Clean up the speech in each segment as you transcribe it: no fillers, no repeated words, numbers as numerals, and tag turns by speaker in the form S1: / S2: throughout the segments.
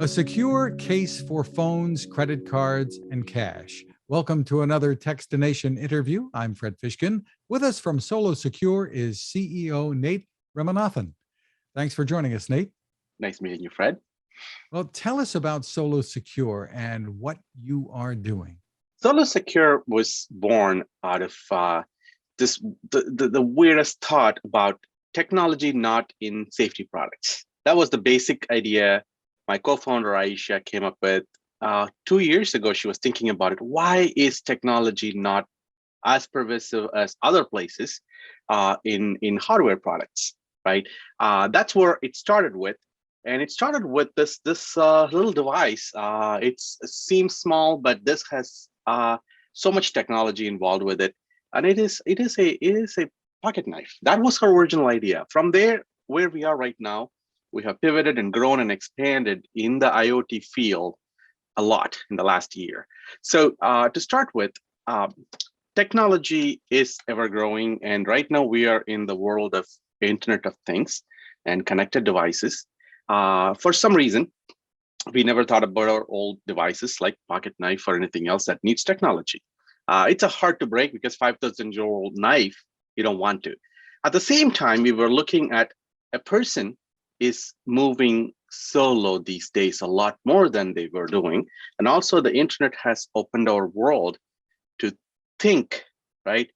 S1: A secure case for phones, credit cards, and cash. Welcome to another Techstination interview. I'm Fred Fishkin. With us from Solo Secure is CEO Nate Ramanathan. Thanks for joining us, Nate.
S2: Nice meeting you, Fred.
S1: Well, tell us about Solo Secure and what you are doing.
S2: Solo Secure was born out of the weirdest thought about technology not in safety products. That was the basic idea my co-founder Aisha came up with 2 years ago. She was thinking about it. Why is technology not as pervasive as other places in hardware products, right? That's where it started with. And it started with this little device. It seems small, but this has so much technology involved with it, and it is a pocket knife. That was her original idea. From there, where we are right now, we have pivoted and grown and expanded in the IoT field a lot in the last year. So to start with, technology is ever growing, and right now we are in the world of Internet of Things and connected devices. For some reason, we never thought about our old devices like pocket knife or anything else that needs technology. It's a hard to break because 5,000-year-old knife, you don't want to. At the same time, we were looking at a person is moving solo these days a lot more than they were doing. And also the internet has opened our world to think, right?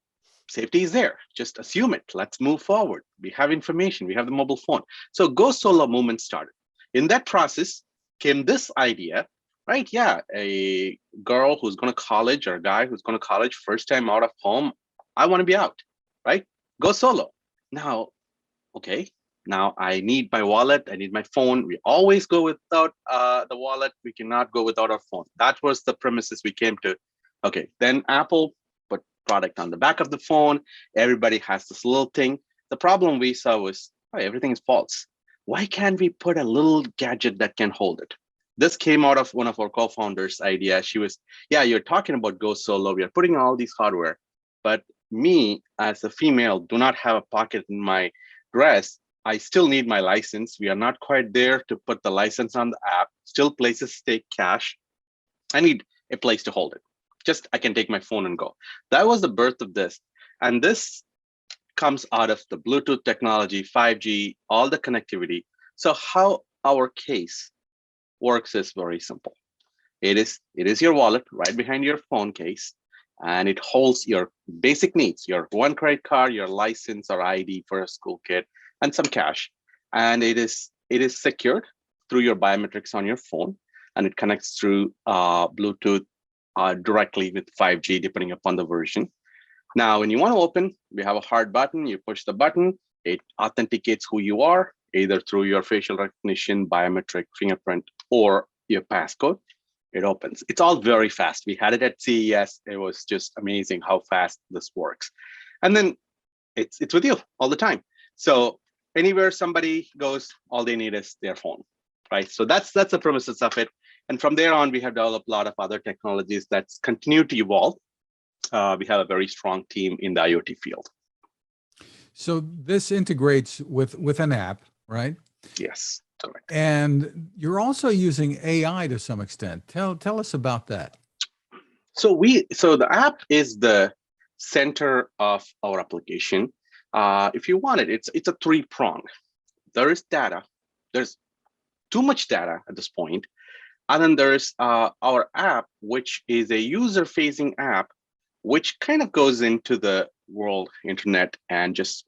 S2: Safety is there, just assume it. Let's move forward. We have information, we have the mobile phone. So Go Solo movement started. In that process came this idea, right? Yeah, a girl who's going to college or a guy who's going to college, first time out of home, I want to be out, right? Go solo. Now, okay, now I need my wallet, I need my phone. We always go without the wallet. We cannot go without our phone. That was the premises we came to. Okay, then Apple put product on the back of the phone. Everybody has this little thing. The problem we saw was, oh, everything is false. Why can't we put a little gadget that can hold it? This came out of one of our co-founders' idea. She was, yeah, you're talking about Go Solo. We are putting all these hardware, but me as a female do not have a pocket in my dress. I still need my license. We are not quite there to put the license on the app. Still places take cash. I need a place to hold it. Just I can take my phone and go. That was the birth of this. And this comes out of the Bluetooth technology, 5G, all the connectivity. So how our case works is very simple. It is your wallet right behind your phone case, and it holds your basic needs, your one credit card, your license or ID for a school kid, and some cash. And it is secured through your biometrics on your phone, and it connects through Bluetooth directly with 5G, depending upon the version. Now, when you want to open, we have a hard button. You push the button, it authenticates who you are, either through your facial recognition, biometric, fingerprint, or your passcode. It opens. It's all very fast. We had it at CES. It was just amazing how fast this works. And then it's with you all the time. So anywhere somebody goes, all they need is their phone, right? So that's the premises of it. And from there on, we have developed a lot of other technologies that's continued to evolve. We have a very strong team in the IoT field.
S1: So this integrates with an app, right?
S2: Yes, correct.
S1: And you're also using AI to some extent. Tell us about that.
S2: So the app is the center of our application. If you want it, it's a three-prong. There is data. There's too much data at this point. And then there's our app, which is a user-facing app, which kind of goes into the world internet and just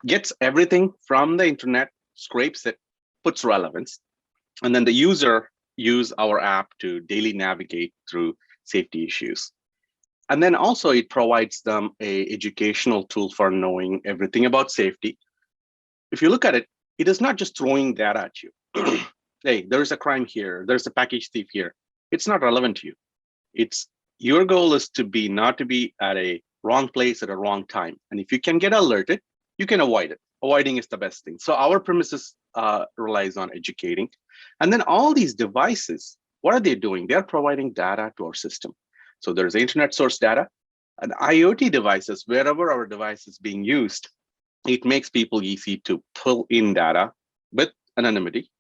S2: gets everything from the internet, scrapes it, puts relevance, and then the user use our app to daily navigate through safety issues. And then also it provides them a educational tool for knowing everything about safety. If you look at it, it is not just throwing data at you. Hey, there's a crime here, there's a package thief here. It's not relevant to you. It's your goal is to be not to be at a wrong place at a wrong time. And if you can get alerted, you can avoid it. Avoiding is the best thing. So our premises relies on educating. And then all these devices, what are they doing? They're providing data to our system. So there's internet source data and IoT devices, wherever our device is being used, it makes people easy to pull in data with anonymity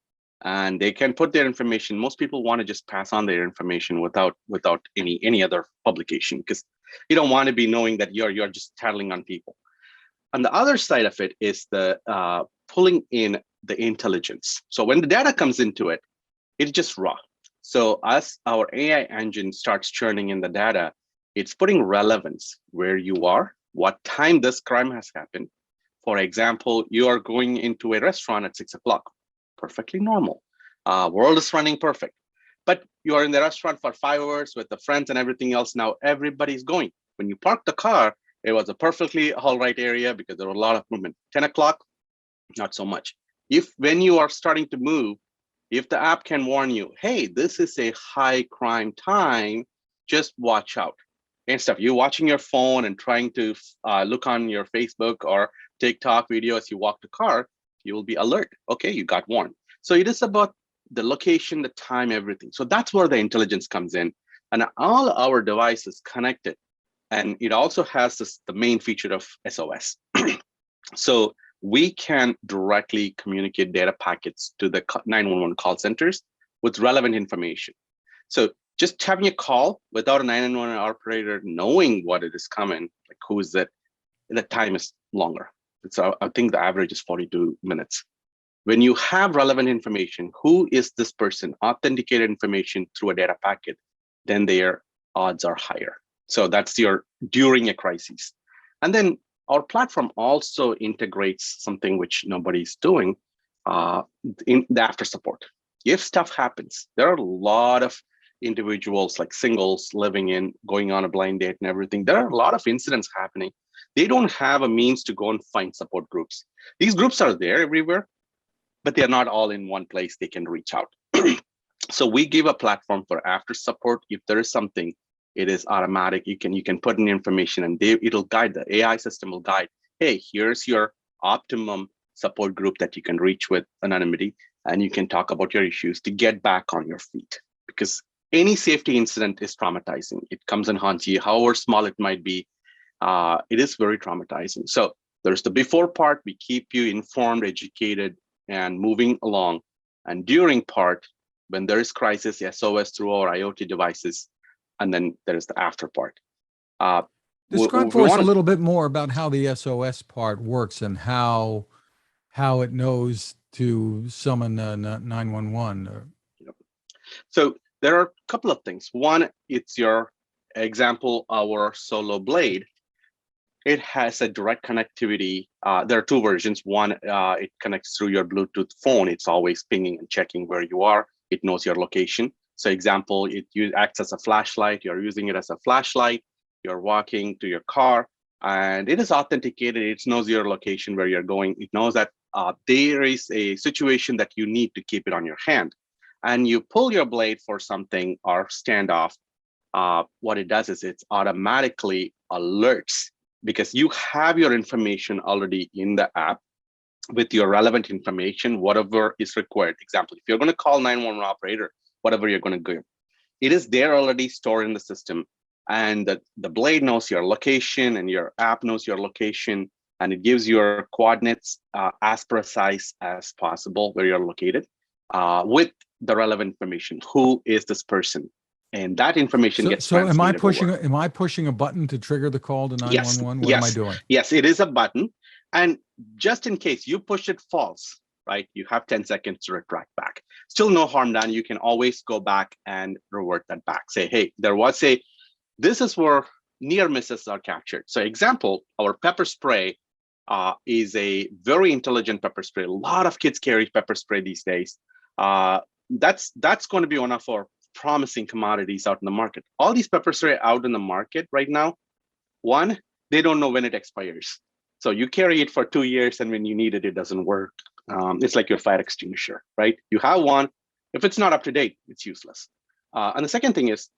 S2: and they can put their information. Most people want to just pass on their information without any other publication, because you don't want to be knowing that you're just tattling on people. On the other side of it is the pulling in the intelligence. So when the data comes into it, it's just raw. So as our AI engine starts churning in the data, it's putting relevance where you are, what time this crime has happened. For example, you are going into a restaurant at 6 o'clock, perfectly normal. World is running perfect. But you are in the restaurant for 5 hours with the friends and everything else. Now everybody's going. When you park the car, it was a perfectly all right area because there were a lot of movement. 10 o'clock, not so much. When you are starting to move, if the app can warn you, hey, this is a high crime time, just watch out. And stuff, you're watching your phone and trying to look on your Facebook or TikTok video as you walk the car, you will be alert. Okay, you got warned. So it is about the location, the time, everything. So that's where the intelligence comes in. And all our devices connected. And it also has the main feature of SOS. So we can directly communicate data packets to the 911 call centers with relevant information. So just having a call without a 911 operator knowing what it is coming, like who is it, the time is longer. I think the average is 42 minutes. When you have relevant information, who is this person, authenticated information through a data packet, then their odds are higher. So that's during a crisis. And then our platform also integrates something which nobody's doing in the after support. If stuff happens, there are a lot of individuals like singles going on a blind date and everything. There are a lot of incidents happening. They don't have a means to go and find support groups. These groups are there everywhere, but they're not all in one place they can reach out. So we give a platform for after support. If there is something, it is automatic. You can put in information and it'll guide, the AI system will guide, hey, here's your optimum support group that you can reach with anonymity, and you can talk about your issues to get back on your feet. Because any safety incident is traumatizing. It comes and haunts you, however small it might be. It is very traumatizing. So there's the before part, we keep you informed, educated, and moving along. And during part, when there is crisis, SOS through our IoT devices, and then there is the after part.
S1: Describe for us a little bit more about how the SOS part works and how it knows to summon 911.
S2: So there are a couple of things. One, it's your example, our Solo Blade. It has a direct connectivity. There are 2 versions. One, it connects through your Bluetooth phone. It's always pinging and checking where you are. It knows your location. So example, it acts as a flashlight. You're using it as a flashlight. You're walking to your car, and it is authenticated. It knows your location, where you're going. It knows that there is a situation that you need to keep it on your hand. And you pull your blade for something or standoff. What it does is it automatically alerts, because you have your information already in the app with your relevant information, whatever is required. Example, if you're going to call 911 operator, whatever you're going to do, it is there already stored in the system. And the blade knows your location and your app knows your location, and it gives your coordinates as precise as possible where you're located with the relevant information. Who is this person? And that information gets transmitted.
S1: So am I pushing a button to trigger the call to 911? What am I doing?
S2: Yes, it is a button. And just in case you push it false, right, you have 10 seconds to retract back. Still no harm done. You can always go back and revert that back. Say, hey, this is where near misses are captured. So example, our pepper spray is a very intelligent pepper spray. A lot of kids carry pepper spray these days. That's going to be one of our promising commodities out in the market. All these pepper spray out in the market right now, one, they don't know when it expires. So you carry it for 2 years, and when you need it, it doesn't work. It's like your fire extinguisher, right? You have one. If it's not up to date, it's useless. And the second thing is,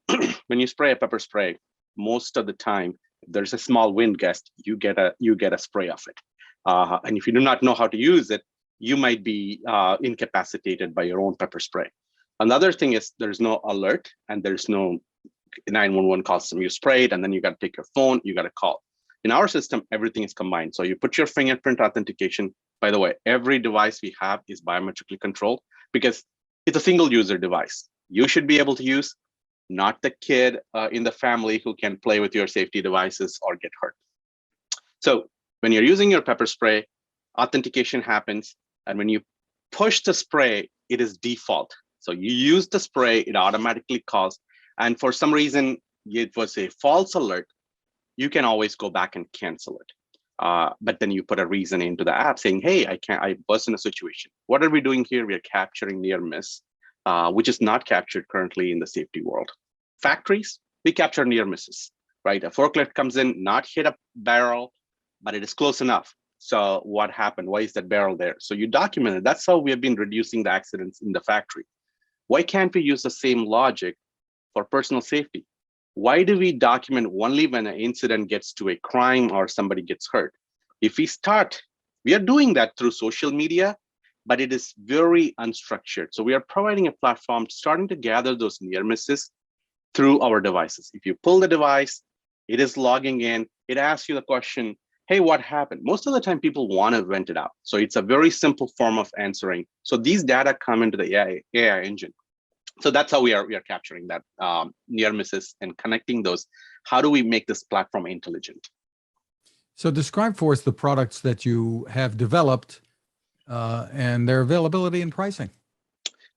S2: when you spray a pepper spray, most of the time, if there's a small wind gust, you get a spray of it. And if you do not know how to use it, you might be incapacitated by your own pepper spray. Another thing is there's no alert, and there's no 911 calls. You spray it, and then you got to take your phone, you got to call. In our system, everything is combined. So you put your fingerprint authentication. By the way, every device we have is biometrically controlled, because It's a single user device. You should be able to use, not the kid in the family who can play with your safety devices or get hurt. So when you're using your pepper spray, authentication happens. And when you push the spray, it is default. So you use the spray, it automatically calls. And for some reason, it was a false alert. You can always go back and cancel it. But then you put a reason into the app saying, hey, I was in a situation. What are we doing here? We are capturing near miss, which is not captured currently in the safety world. Factories, we capture near misses, right? A forklift comes in, not hit a barrel, but it is close enough. So what happened? Why is that barrel there? So you document it. That's how we have been reducing the accidents in the factory. Why can't we use the same logic for personal safety? Why do we document only when an incident gets to a crime or somebody gets hurt? If we are doing that through social media, but it is very unstructured. So we are providing a platform starting to gather those near misses through our devices. If you pull the device, it is logging in, it asks you the question, hey, what happened? Most of the time people want to vent it out. So it's a very simple form of answering. So these data come into the AI engine. So that's how we are capturing that near misses and connecting those. How do we make this platform intelligent?
S1: So describe for us the products that you have developed and their availability and pricing.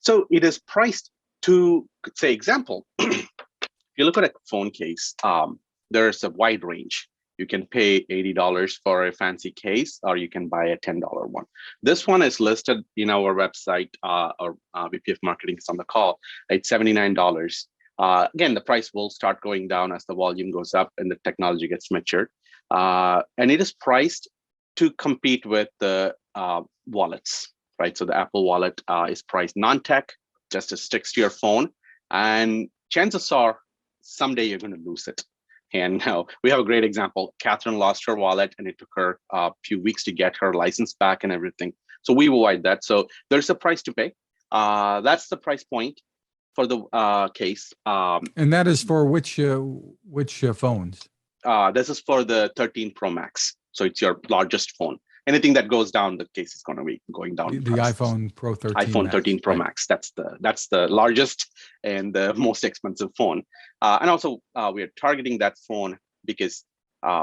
S2: So it is priced to, say, example, if you look at a phone case, there's a wide range. You can pay $80 for a fancy case, or you can buy a $10 one. This one is listed in our website, or VP of Marketing is on the call. It's $79. Again, the price will start going down as the volume goes up and the technology gets matured. And it is priced to compete with the wallets, right? So the Apple Wallet is priced non-tech, just it sticks to your phone. And chances are someday you're going to lose it. And now we have a great example. Catherine lost her wallet and it took her a few weeks to get her license back and everything. So we avoid that. So there's a price to pay. That's the price point for the case.
S1: And that is for which phones?
S2: This is for the 13 Pro Max. So it's your largest phone. Anything that goes down, the case is going to be going down.
S1: The iPhone Pro 13.
S2: iPhone 13 Pro Max. That's the largest and the most expensive phone. And also, we are targeting that phone because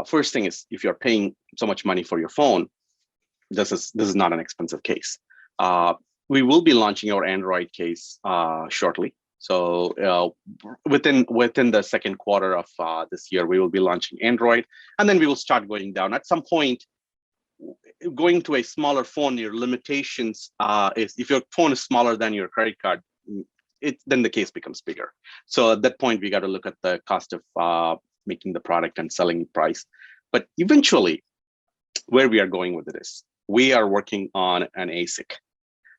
S2: first thing is, if you're paying so much money for your phone, this is not an expensive case. We will be launching our Android case shortly. So within the second quarter of this year, we will be launching Android, and then we will start going down. At some point, going to a smaller phone, your limitations is if your phone is smaller than your credit card, then the case becomes bigger. So at that point, we got to look at the cost of making the product and selling price. But eventually, where we are going with it is we are working on an ASIC.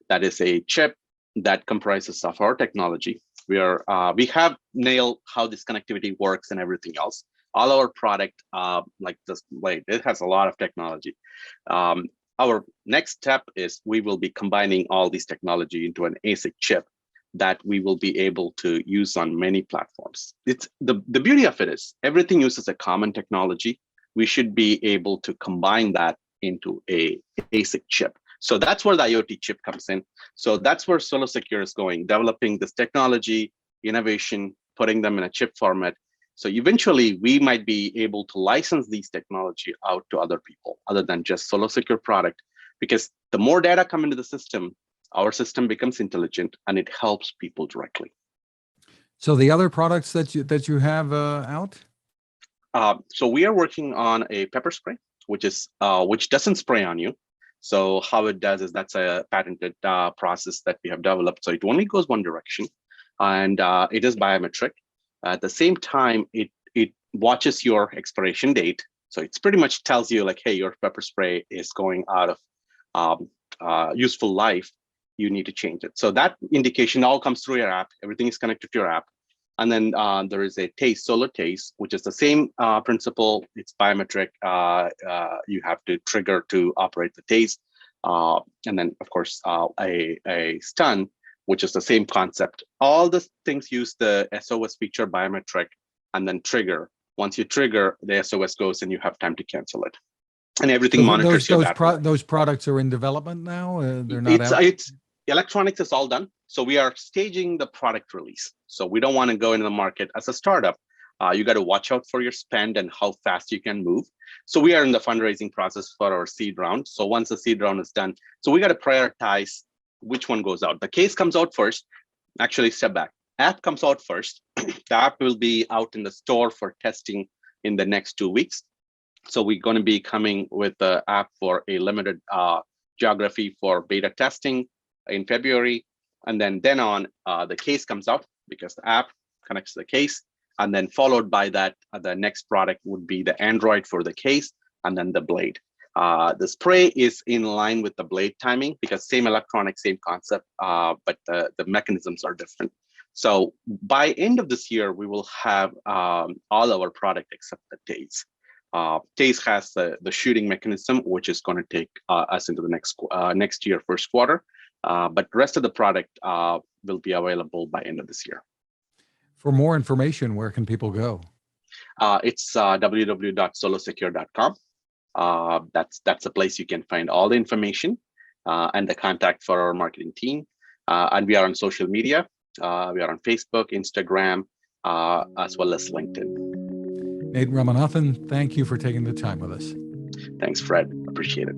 S2: That is a chip that comprises of our technology. We have nailed how this connectivity works and everything else. All our product, it has a lot of technology. Our next step is we will be combining all these technology into an ASIC chip that we will be able to use on many platforms. It's the beauty of it is everything uses a common technology. We should be able to combine that into a ASIC chip. So that's where the IoT chip comes in. So that's where SoloSecure is going, developing this technology, innovation, putting them in a chip format. So eventually, we might be able to license these technology out to other people other than just SoloSecure product, because the more data come into the system, our system becomes intelligent and it helps people directly.
S1: So the other products that you have out?
S2: So we are working on a pepper spray, which doesn't spray on you. So how it does is that's a patented process that we have developed. So it only goes one direction, and it is biometric. At the same time, it watches your expiration date. So it's pretty much tells you like, hey, your pepper spray is going out of useful life. You need to change it. So that indication all comes through your app. Everything is connected to your app. And then there is a taste, solar taste, which is the same principle. It's biometric. You have to trigger to operate the taste. And then, of course, a stun, which is the same concept. All the things use the SOS feature biometric and then trigger. Once you trigger, the SOS goes and you have time to cancel it. And everything monitors your battery.
S1: Those products are in development now? They're not out?
S2: electronics is all done. So we are staging the product release. So we don't want to go into the market as a startup. You got to watch out for your spend and how fast you can move. So we are in the fundraising process for our seed round. So once the seed round is done, so we got to prioritize which one goes out. The case comes out first. Actually, step back. App comes out first. The app will be out in the store for testing in the next 2 weeks. So we're going to be coming with the app for a limited geography for beta testing in February. And then on, the case comes out because the app connects to the case. And then followed by that, the next product would be the Android for the case, and then the blade. The spray is in line with the blade timing because same electronic, same concept, but the mechanisms are different. So by end of this year, we will have all our product except the TASE. TASE has the shooting mechanism, which is going to take us into the next year, first quarter. But the rest of the product will be available by end of this year.
S1: For more information, where can people go?
S2: It's www.solosecure.com. That's the place you can find all the information and the contact for our marketing team. And we are on social media. We are on Facebook, Instagram, as well as LinkedIn.
S1: Nate Ramanathan, thank you for taking the time with us.
S2: Thanks, Fred. Appreciate it.